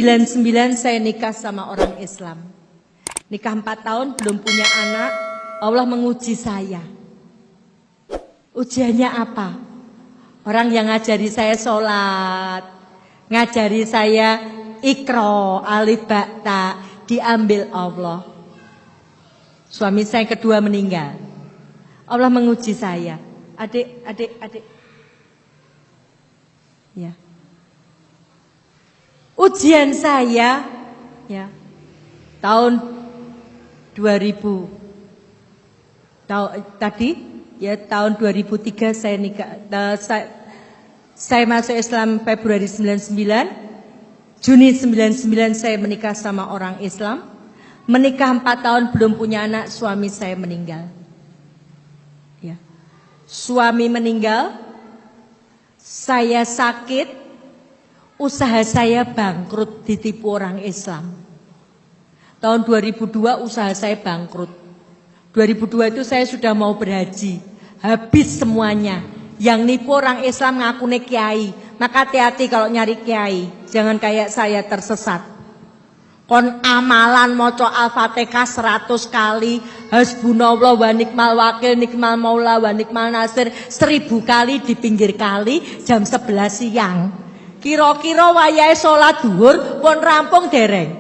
99 saya nikah sama orang Islam. Nikah 4 tahun belum punya anak. Allah menguji saya. Ujiannya apa? Orang yang ngajari saya sholat, ngajari saya Iqra, alif ba ta, diambil Allah. Suami saya kedua meninggal. Allah menguji saya. Adik. Ya. Ujian saya ya. Tahun 2000 tahun 2003 saya nikah. Saya masuk Islam Februari 99. Juni 99 saya menikah sama orang Islam. Menikah 4 tahun belum punya anak, suami saya meninggal. Ya. Suami meninggal, saya sakit, usaha saya bangkrut ditipu orang Islam. Tahun 2002 usaha saya bangkrut. 2002 itu saya sudah mau berhaji, habis semuanya. Yang nipu orang Islam ngakune kiai. Maka hati-hati kalau nyari kiai, jangan kayak saya tersesat. Kon amalan maca Al-Fatihah 100 kali, hasbunallah wa ni'mal wakil, nikmal maula wa nikmal nasir 1000 kali di pinggir kali jam 11 siang. Kira-kira wayahe salat zuhur pun rampung dereng.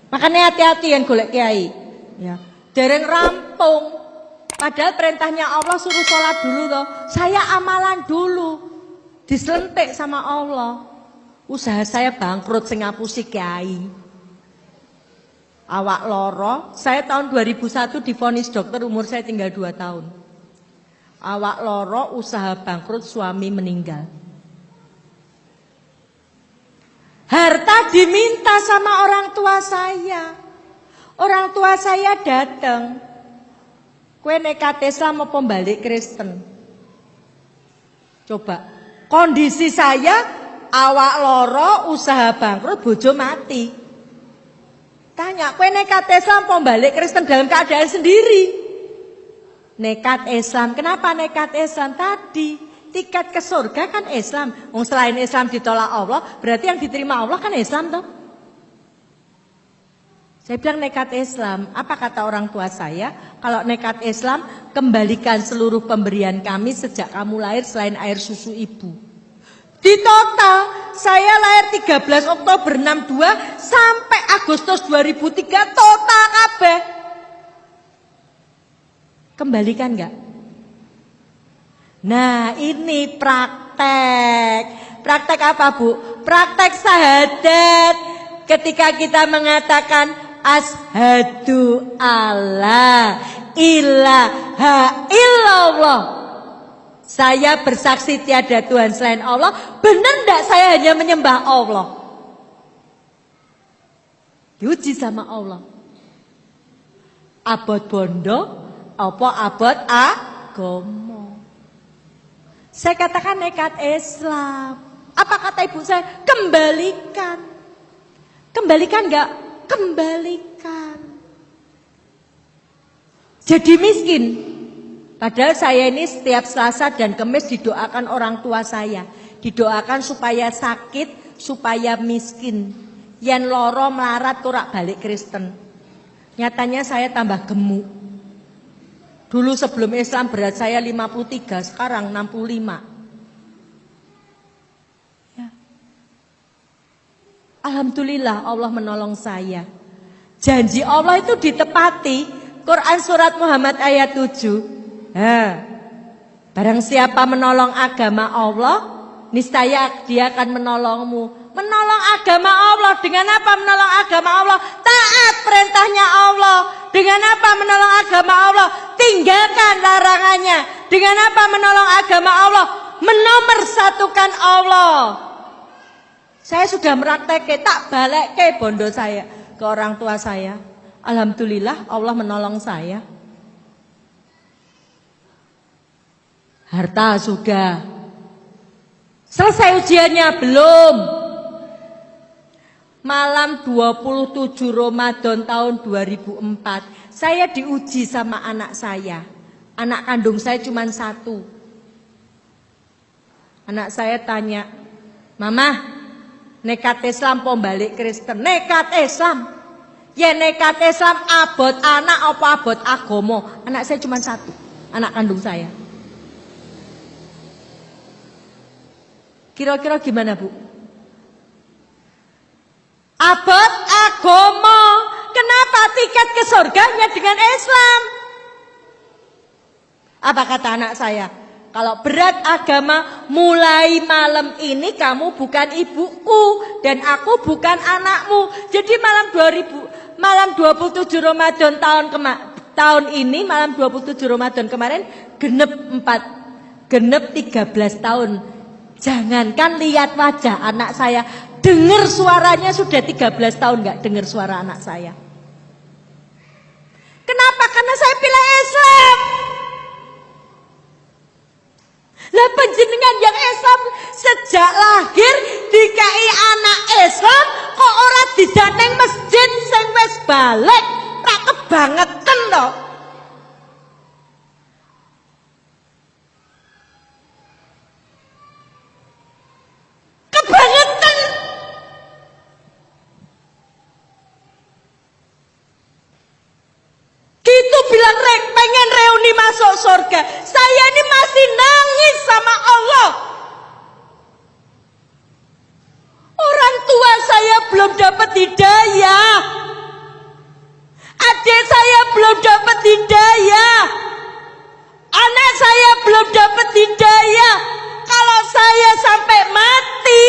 Makanya hati-hati yang golek kiai. Ya, dereng rampung. Padahal perintahnya Allah suruh sholat dulu toh. Saya amalan dulu. Diselentik sama Allah. Usaha saya bangkrut sing ngapusi kiai. Awak loro, saya tahun 2001 divonis dokter, umur saya tinggal 2 tahun. Awak loro, usaha bangkrut, suami meninggal. Harta diminta sama orang tua saya. Orang tua saya datang. Kue nekat Islam apa balik Kristen? Coba. Kondisi saya awak loro, usaha bangkrut, bojo mati. Tanya, kue nekat Islam apa balik Kristen dalam keadaan sendiri? Nekat Islam. Kenapa nekat Islam? Tadi tiket ke surga kan Islam. Selain Islam ditolak Allah, berarti yang diterima Allah kan Islam toh. Saya bilang nekat Islam. Apa kata orang tua saya? Kalau nekat Islam, kembalikan seluruh pemberian kami sejak kamu lahir selain air susu ibu. Di total, saya lahir 13 Oktober 62 sampai Agustus 2003 total kabeh. Kembalikan enggak? Nah, ini praktek. Praktek apa, Bu? Praktek syahadat. Ketika kita mengatakan Ashadu alla ilaha illallah. Saya bersaksi tiada Tuhan selain Allah. Benar enggak saya hanya menyembah Allah? Diuji sama Allah. Abot bondo apa abot agomo? Saya katakan nekat Islam. Apa kata ibu saya? Kembalikan. Kembalikan enggak? Kembalikan. Jadi miskin. Padahal saya ini setiap Selasa dan Kamis didoakan orang tua saya. Didoakan supaya sakit, supaya miskin. Yen loro melarat turak balik Kristen. Nyatanya saya tambah gemuk. Dulu sebelum Islam berat saya 53, sekarang 65. Alhamdulillah Allah menolong saya. Janji Allah itu ditepati. Quran surat Muhammad ayat 7. Barang siapa menolong agama Allah, niscaya dia akan menolongmu. Menolong agama Allah. Dengan apa menolong agama Allah? Taat perintahnya Allah. Dengan apa menolong agama Allah? Tinggalkan larangannya. Dengan apa menolong agama Allah? Menomorsatukan Allah. Saya sudah meraktek, tak balik ke bondo saya, ke orang tua saya. Alhamdulillah Allah menolong saya. Harta sudah. Selesai ujiannya? Belum. Malam 27 Ramadan tahun 2004, saya diuji sama anak saya. Anak kandung saya cuma 1. Anak saya tanya, Mama, Nekat Islam pom balik Kristen. Nekat Islam. Ya nekat Islam abot anak apa abot agomo. Anak saya cuma satu, anak kandung saya. Kira-kira gimana Bu? Abot agomo. Kenapa tiket ke surganya dengan Islam? Apa kata anak saya? Kalau berat agama, mulai malam ini kamu bukan ibuku dan aku bukan anakmu. Jadi malam 27 Ramadan tahun ini, malam 27 Ramadan kemarin genep 13 tahun. Jangankan lihat wajah anak saya, dengar suaranya sudah 13 tahun nggak dengar suara anak saya. Kenapa? Karena saya pilih Islam. Lah panjenengan yang Islam sejak lahir dikai anak Islam kok ora didateng masjid sing wis balik, tak kebangetan to. Kebangetan. Gitu bilang pengen reuni masuk surga. Saya ini masih nangis sama Allah. Orang tua saya belum dapat hidayah. Adik saya belum dapat hidayah. Anak saya belum dapat hidayah. Kalau saya sampai mati,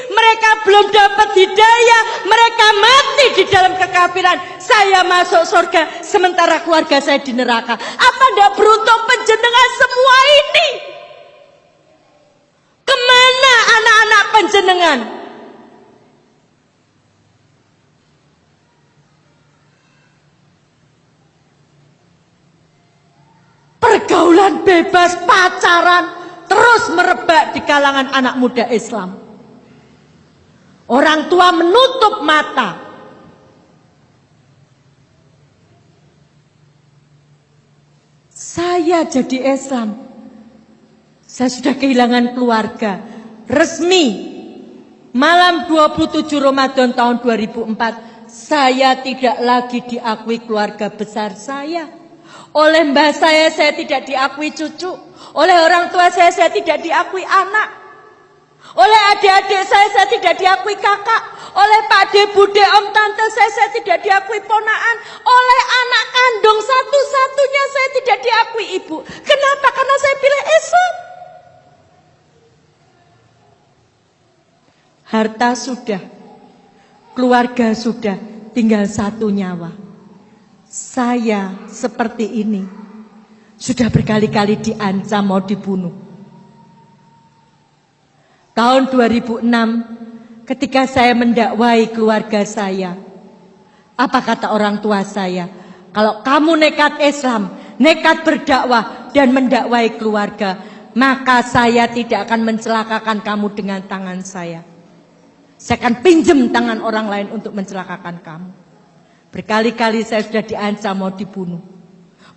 mereka belum dapat hidayah, mereka mati di dalam kekafiran. Saya masuk surga, sementara keluarga saya di neraka. Apa ndak beruntung panjenengan semua ini? Kemana anak-anak panjenengan? Pergaulan bebas, pacaran terus merebak di kalangan anak muda Islam. Orang tua menutup mata. Saya jadi Islam. Saya sudah kehilangan keluarga. Resmi malam 27 Ramadan tahun 2004, saya tidak lagi diakui keluarga besar saya. Oleh mbah saya tidak diakui cucu. Oleh orang tua saya tidak diakui anak. Oleh adik-adik saya tidak diakui kakak. Oleh Pak De, Bude, Om, Tante saya tidak diakui ponaan. Oleh anak kandung satu-satunya saya tidak diakui ibu. Kenapa? Karena saya pilih Islam. Harta sudah, keluarga sudah, tinggal satu nyawa. Saya seperti ini sudah berkali-kali diancam mau dibunuh. Tahun 2006 ketika saya mendakwai keluarga saya, apa kata orang tua saya? Kalau kamu nekat Islam, nekat berdakwah dan mendakwai keluarga, maka saya tidak akan mencelakakan kamu dengan tangan saya. Saya akan pinjam tangan orang lain untuk mencelakakan kamu. Berkali-kali saya sudah diancam mau dibunuh.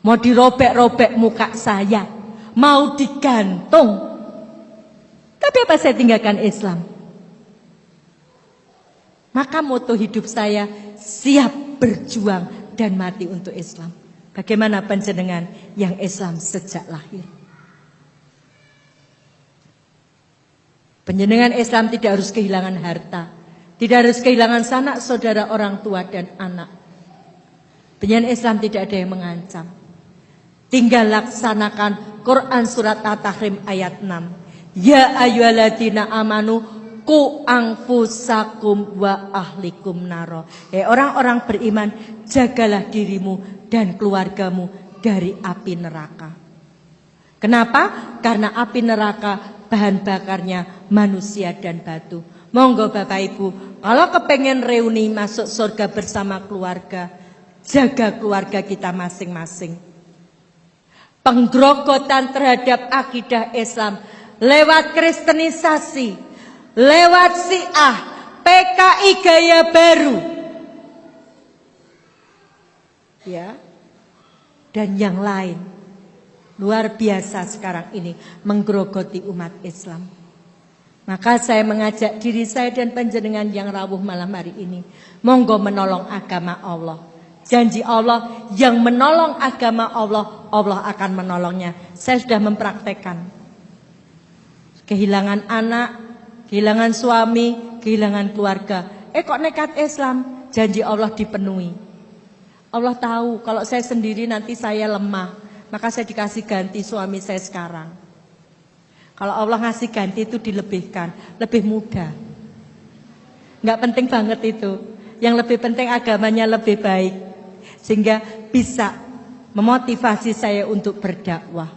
Mau dirobek-robek muka saya. Mau digantung. Tapi apa saya tinggalkan Islam? Maka moto hidup saya, siap berjuang dan mati untuk Islam. Bagaimana panjenengan yang Islam sejak lahir? Panjenengan Islam tidak harus kehilangan harta. Tidak harus kehilangan sanak saudara, orang tua dan anak. Panjenengan Islam tidak ada yang mengancam. Tinggal laksanakan Quran surat At-Tahrim ayat 6. Ya ayyuhalladzina amanu qu anfusakum wa ahlikum naro. Orang-orang beriman, jagalah dirimu dan keluargamu dari api neraka. Kenapa? Karena api neraka bahan bakarnya manusia dan batu. Monggo Bapak Ibu, kalau kepengen reuni masuk surga bersama keluarga, jaga keluarga kita masing-masing. Penggerogotan terhadap akidah Islam lewat kristenisasi, lewat Syiah, PKI gaya baru, ya, dan yang lain, luar biasa sekarang ini menggerogoti umat Islam. Maka saya mengajak diri saya dan panjenengan yang rawuh malam hari ini, monggo menolong agama Allah. Janji Allah, yang menolong agama Allah, Allah akan menolongnya. Saya sudah mempraktekkan. Kehilangan anak, kehilangan suami, kehilangan keluarga. Kok nekat Islam? Janji Allah dipenuhi. Allah tahu kalau saya sendiri nanti saya lemah, maka saya dikasih ganti suami saya sekarang. Kalau Allah ngasih ganti itu dilebihkan, lebih mudah. Nggak penting banget itu. Yang lebih penting agamanya lebih baik. Sehingga bisa memotivasi saya untuk berdakwah.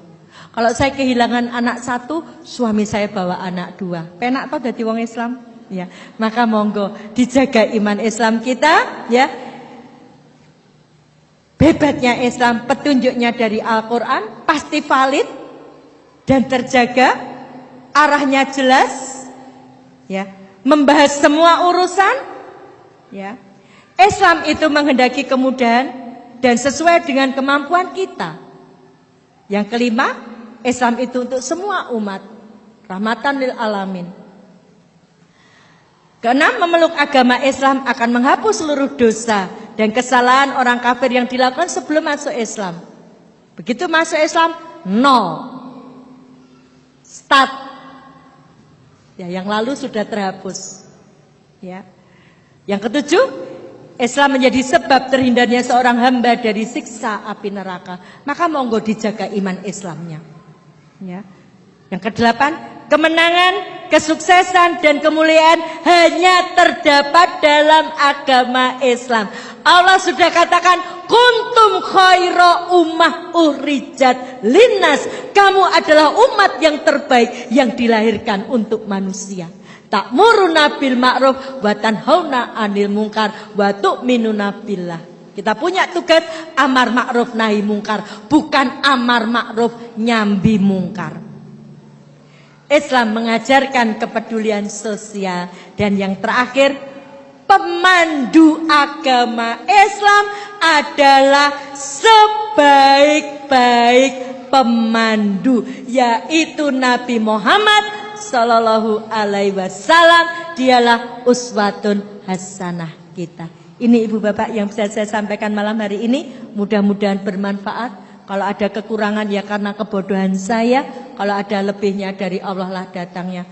Kalau saya kehilangan anak satu, suami saya bawa anak dua. Penak toh dadi wong Islam? Ya, maka monggo dijaga iman Islam kita, ya. Hebatnya Islam, petunjuknya dari Al-Quran pasti valid dan terjaga, arahnya jelas, ya, membahas semua urusan, ya. Islam itu menghendaki kemudahan dan sesuai dengan kemampuan kita. Yang kelima, Islam itu untuk semua umat, rahmatan lil alamin. Keenam, memeluk agama Islam akan menghapus seluruh dosa dan kesalahan orang kafir yang dilakukan sebelum masuk Islam. Begitu masuk Islam, nol. Start. Ya, yang lalu sudah terhapus. Ya. Yang ketujuh, Islam menjadi sebab terhindarnya seorang hamba dari siksa api neraka. Maka monggo dijaga iman Islamnya. Ya. Yang kedelapan, kemenangan, kesuksesan dan kemuliaan hanya terdapat dalam agama Islam. Allah sudah katakan, kuntum khaira ummah ukhrijat linnas. Kamu adalah umat yang terbaik yang dilahirkan untuk manusia. Ta'muruna bil ma'ruf wa tanhauna 'anil munkar wa tu'minuna billah. Kita punya tugas amar ma'ruf nahi munkar, bukan amar ma'ruf nyambi munkar. Islam mengajarkan kepedulian sosial. Dan yang terakhir, pemandu agama Islam adalah sebaik-baik pemandu, yaitu Nabi Muhammad Sallallahu Alaihi Wasallam. Dialah uswatun hasanah kita. Ini ibu bapak yang bisa saya sampaikan malam hari ini. Mudah-mudahan bermanfaat. Kalau ada kekurangan ya karena kebodohan saya. Kalau ada lebihnya dari Allah lah datangnya.